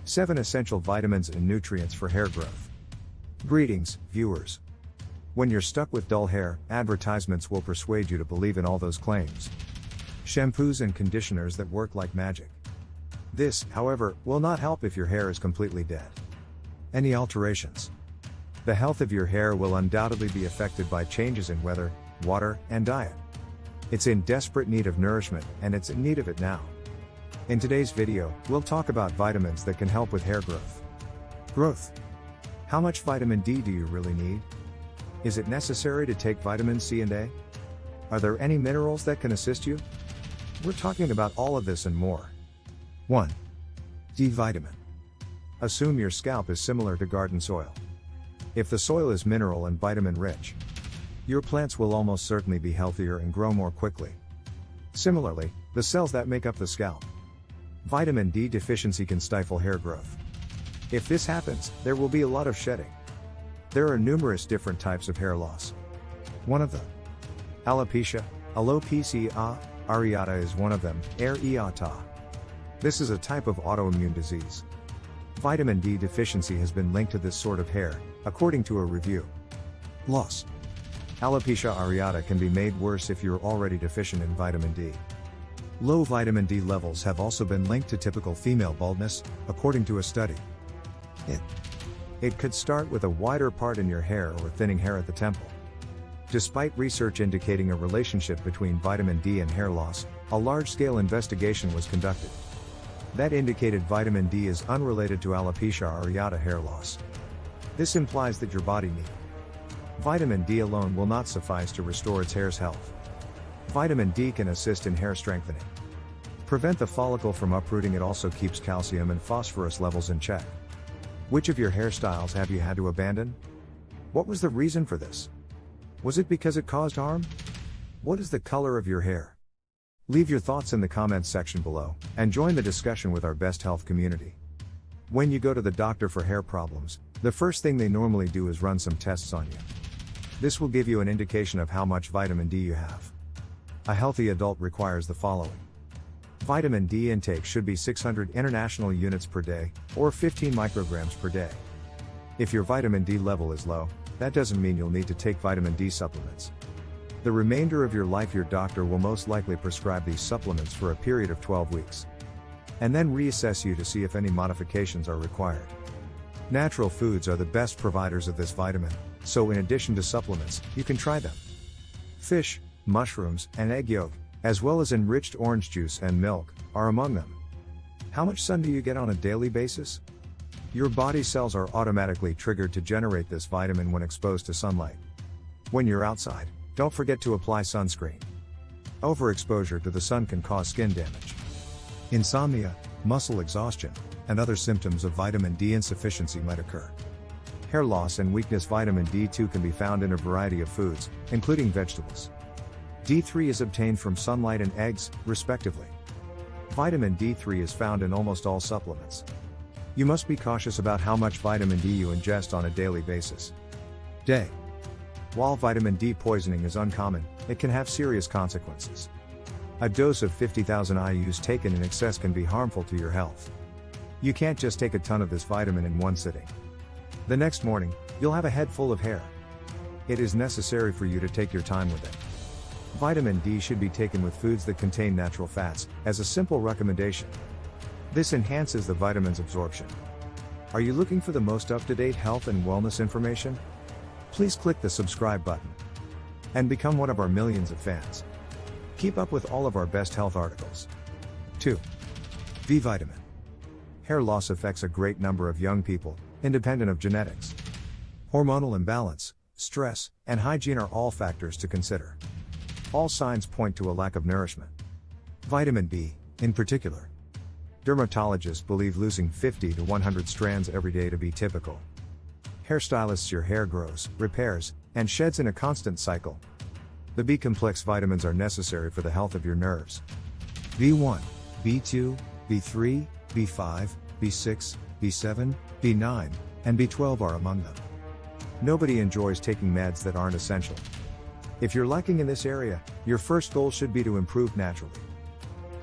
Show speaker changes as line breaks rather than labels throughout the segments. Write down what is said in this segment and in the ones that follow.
7 Essential Vitamins and Nutrients for Hair Growth. Greetings, viewers. When you're stuck with dull hair, advertisements will persuade you to believe in all those claims. Shampoos and conditioners that work like magic. This, however, will not help if your hair is completely dead. Any alterations? The health of your hair will undoubtedly be affected by changes in weather, water, and diet. It's in desperate need of nourishment, and it's in need of it now. In today's video, we'll talk about vitamins that can help with hair growth. How much vitamin D do you really need? Is it necessary to take vitamin C and A? Are there any minerals that can assist you? We're talking about all of this and more. 1. D vitamin. Assume your scalp is similar to garden soil. If the soil is mineral and vitamin rich, your plants will almost certainly be healthier and grow more quickly. Similarly, the cells that make up the scalp. Vitamin D deficiency can stifle hair growth. If this happens, there will be a lot of shedding. There are numerous different types of hair loss. One of them. Alopecia areata is one of them, areata. This is a type of autoimmune disease. Vitamin D deficiency has been linked to this sort of hair, according to a review. Loss. Alopecia areata can be made worse if you're already deficient in vitamin D. Low vitamin D levels have also been linked to typical female baldness, according to a study. It could start with a wider part in your hair or thinning hair at the temple. Despite research indicating a relationship between vitamin D and hair loss, a large-scale investigation was conducted that indicated vitamin D is unrelated to alopecia areata hair loss. This implies that your body needs vitamin D alone will not suffice to restore its hair's health. Vitamin D can assist in hair strengthening. Prevent the follicle from uprooting. It also keeps calcium and phosphorus levels in check. Which of your hairstyles have you had to abandon? What was the reason for this? Was it because it caused harm? What is the color of your hair? Leave your thoughts in the comments section below, and join the discussion with our best health community. When you go to the doctor for hair problems, the first thing they normally do is run some tests on you. This will give you an indication of how much vitamin D you have. A healthy adult requires the following. Vitamin D intake should be 600 international units per day, or 15 micrograms per day. If your vitamin D level is low, that doesn't mean you'll need to take vitamin D supplements. The remainder of your life your doctor will most likely prescribe these supplements for a period of 12 weeks. And then reassess you to see if any modifications are required. Natural foods are the best providers of this vitamin, so in addition to supplements, you can try them. Fish, mushrooms, and egg yolk, as well as enriched orange juice and milk, are among them. How much sun do you get on a daily basis? Your body cells are automatically triggered to generate this vitamin when exposed to sunlight. When you're outside, don't forget to apply sunscreen. Overexposure to the sun can cause skin damage, insomnia, muscle exhaustion, and other symptoms of vitamin D insufficiency might occur. Hair loss and weakness. Vitamin D2 can be found in a variety of foods, including vegetables. D3 is obtained from sunlight and eggs, respectively. Vitamin D3 is found in almost all supplements. You must be cautious about how much vitamin D you ingest on a daily basis. While vitamin D poisoning is uncommon, it can have serious consequences. A dose of 50,000 IUs taken in excess can be harmful to your health. You can't just take a ton of this vitamin in one sitting. The next morning, you'll have a head full of hair. It is necessary for you to take your time with it. Vitamin D should be taken with foods that contain natural fats, as a simple recommendation. This enhances the vitamin's absorption. Are you looking for the most up-to-date health and wellness information? Please click the subscribe button and become one of our millions of fans. Keep up with all of our best health articles. 2. B vitamin. Hair loss affects a great number of young people, independent of genetics. Hormonal imbalance, stress, and hygiene are all factors to consider. All signs point to a lack of nourishment. Vitamin B, in particular. Dermatologists believe losing 50 to 100 strands every day to be typical. Hairstylists, your hair grows, repairs, and sheds in a constant cycle. The B-complex vitamins are necessary for the health of your nerves. B1, B2, B3, B5, B6, B7, B9, and B12 are among them. Nobody enjoys taking meds that aren't essential. If you're lacking in this area, your first goal should be to improve naturally.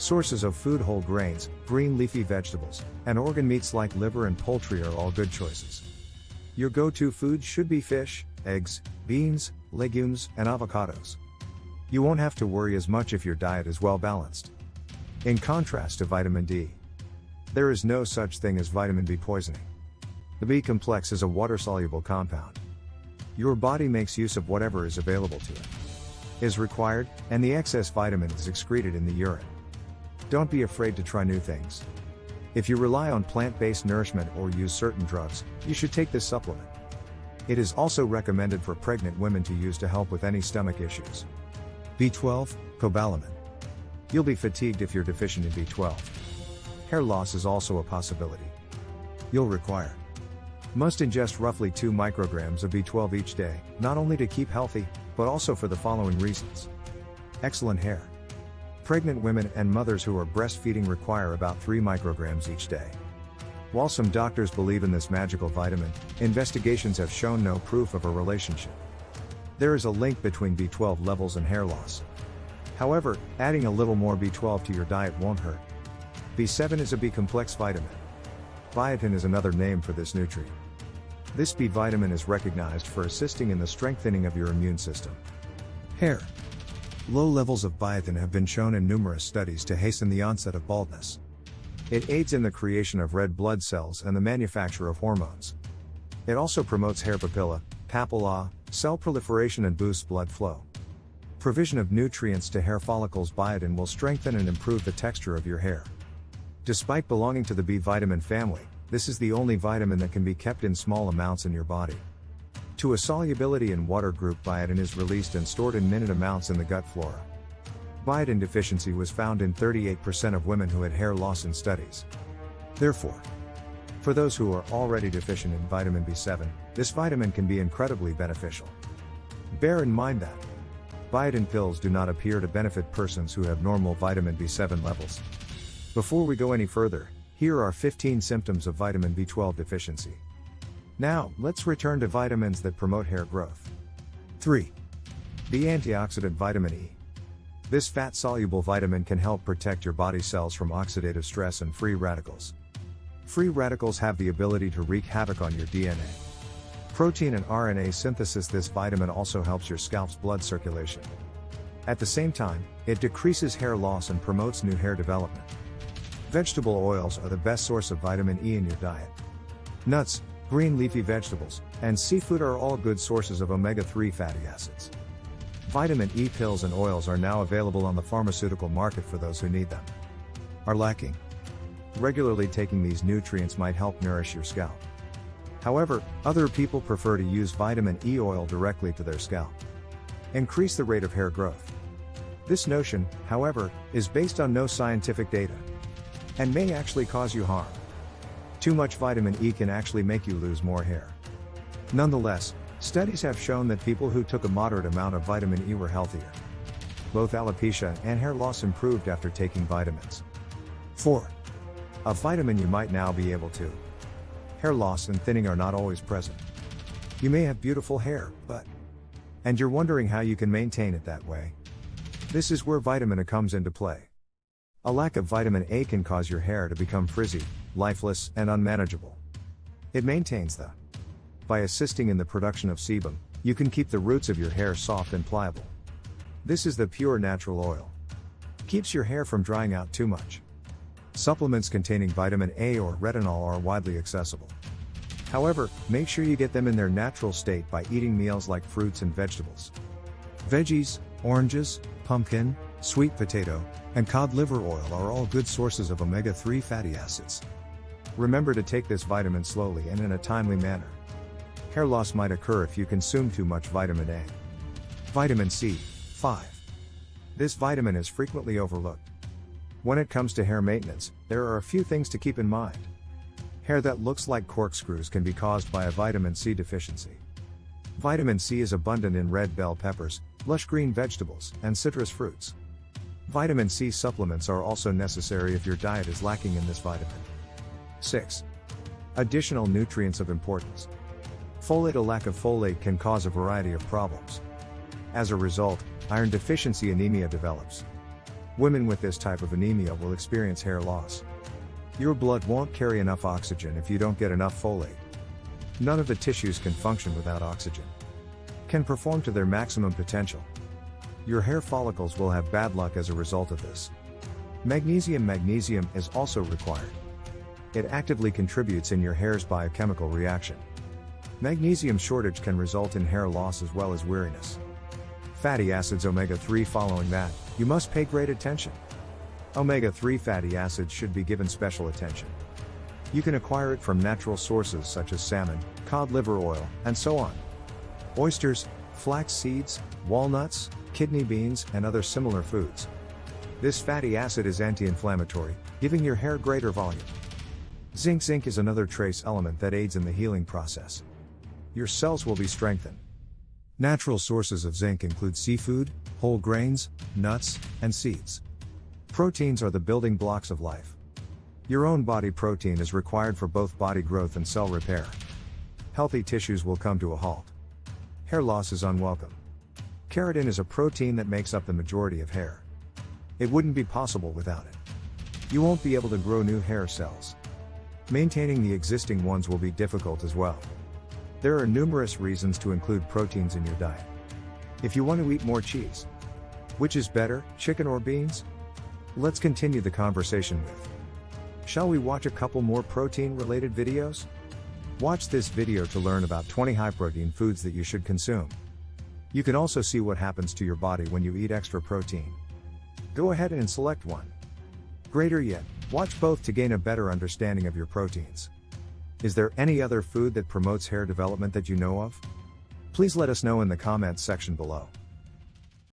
Sources of food: whole grains, green leafy vegetables, and organ meats like liver and poultry are all good choices. Your go-to foods should be fish, eggs, beans, legumes, and avocados. You won't have to worry as much if your diet is well balanced. In contrast to vitamin D, there is no such thing as vitamin B poisoning. The B complex is a water-soluble compound. Your body makes use of whatever is available to it, is required, and the excess vitamin is excreted in the urine. Don't be afraid to try new things. If you rely on plant-based nourishment or use certain drugs, you should take this supplement. It is also recommended for pregnant women to use to help with any stomach issues. B12 Cobalamin. You'll be fatigued if you're deficient in B12. Hair loss is also a possibility. You'll require must ingest roughly 2 micrograms of B12 each day, not only to keep healthy, but also for the following reasons. Excellent hair. Pregnant women and mothers who are breastfeeding require about 3 micrograms each day. While some doctors believe in this magical vitamin, investigations have shown no proof of a relationship. There is a link between B12 levels and hair loss. However, adding a little more B12 to your diet won't hurt. B7 is a B-complex vitamin. Biotin is another name for this nutrient. This B vitamin is recognized for assisting in the strengthening of your immune system. Hair. Low levels of biotin have been shown in numerous studies to hasten the onset of baldness. It aids in the creation of red blood cells and the manufacture of hormones. It also promotes hair papilla, cell proliferation and boosts blood flow. Provision of nutrients to hair follicles. Biotin will strengthen and improve the texture of your hair. Despite belonging to the B vitamin family, this is the only vitamin that can be kept in small amounts in your body. To a solubility in water group, biotin is released and stored in minute amounts in the gut flora. Biotin deficiency was found in 38% of women who had hair loss in studies. Therefore, for those who are already deficient in vitamin B7, this vitamin can be incredibly beneficial. Bear in mind that biotin pills do not appear to benefit persons who have normal vitamin B7 levels. Before we go any further, here are 15 symptoms of vitamin B12 deficiency. Now, let's return to vitamins that promote hair growth. 3. The antioxidant vitamin E. This fat-soluble vitamin can help protect your body cells from oxidative stress and free radicals. Free radicals have the ability to wreak havoc on your DNA, protein and RNA synthesis. This vitamin also helps your scalp's blood circulation. At the same time, it decreases hair loss and promotes new hair development. Vegetable oils are the best source of vitamin E in your diet. Nuts, green leafy vegetables, and seafood are all good sources of omega-3 fatty acids. Vitamin E pills and oils are now available on the pharmaceutical market for those who need them. Are lacking? Regularly taking these nutrients might help nourish your scalp. However, other people prefer to use vitamin E oil directly to their scalp. Increase the rate of hair growth. This notion, however, is based on no scientific data, and may actually cause you harm. Too much vitamin E can actually make you lose more hair. Nonetheless, studies have shown that people who took a moderate amount of vitamin E were healthier. Both alopecia and hair loss improved after taking vitamins. 4. A vitamin you might now be able to. Hair loss and thinning are not always present. You may have beautiful hair, and you're wondering how you can maintain it that way. This is where vitamin A comes into play. A lack of vitamin A can cause your hair to become frizzy, lifeless, and unmanageable. It maintains the. By assisting in the production of sebum, you can keep the roots of your hair soft and pliable. This is the pure natural oil. Keeps your hair from drying out too much. Supplements containing vitamin A or retinol are widely accessible. However, make sure you get them in their natural state by eating meals like fruits and vegetables. Veggies, oranges, pumpkin, sweet potato, and cod liver oil are all good sources of omega-3 fatty acids. Remember to take this vitamin slowly and in a timely manner. Hair loss might occur if you consume too much vitamin A. Vitamin C. 5. This vitamin is frequently overlooked. When it comes to hair maintenance, there are a few things to keep in mind. Hair that looks like corkscrews can be caused by a vitamin C deficiency. Vitamin C is abundant in red bell peppers, lush green vegetables, and citrus fruits. Vitamin C supplements are also necessary if your diet is lacking in this vitamin. 6. Additional nutrients of importance. Folate. A lack of folate can cause a variety of problems. As a result, iron deficiency anemia develops. Women with this type of anemia will experience hair loss. Your blood won't carry enough oxygen if you don't get enough folate. None of the tissues can function without oxygen, can perform to their maximum potential. Your hair follicles will have bad luck as a result of this. Magnesium is also required. It actively contributes in your hair's biochemical reaction. Magnesium shortage can result in hair loss as well as weariness. Fatty acids omega-3. Following that, you must pay great attention. Omega-3 fatty acids should be given special attention. You can acquire it from natural sources such as salmon, cod liver oil, and so on. Oysters, flax seeds, walnuts, kidney beans, and other similar foods. This fatty acid is anti-inflammatory, giving your hair greater volume. Zinc is another trace element that aids in the healing process. Your cells will be strengthened. Natural sources of zinc include seafood, whole grains, nuts, and seeds. Proteins are the building blocks of life. Your own body protein is required for both body growth and cell repair. Healthy tissues will come to a halt. Hair loss is unwelcome. Keratin is a protein that makes up the majority of hair. It wouldn't be possible without it. You won't be able to grow new hair cells. Maintaining the existing ones will be difficult as well. There are numerous reasons to include proteins in your diet. If you want to eat more cheese, which is better, chicken or beans? Let's continue the conversation with. Shall we watch a couple more protein-related videos? Watch this video to learn about 20 high-protein foods that you should consume. You can also see what happens to your body when you eat extra protein. Go ahead and select one. Greater yet, watch both to gain a better understanding of your proteins. Is there any other food that promotes hair development that you know of? Please let us know in the comments section below.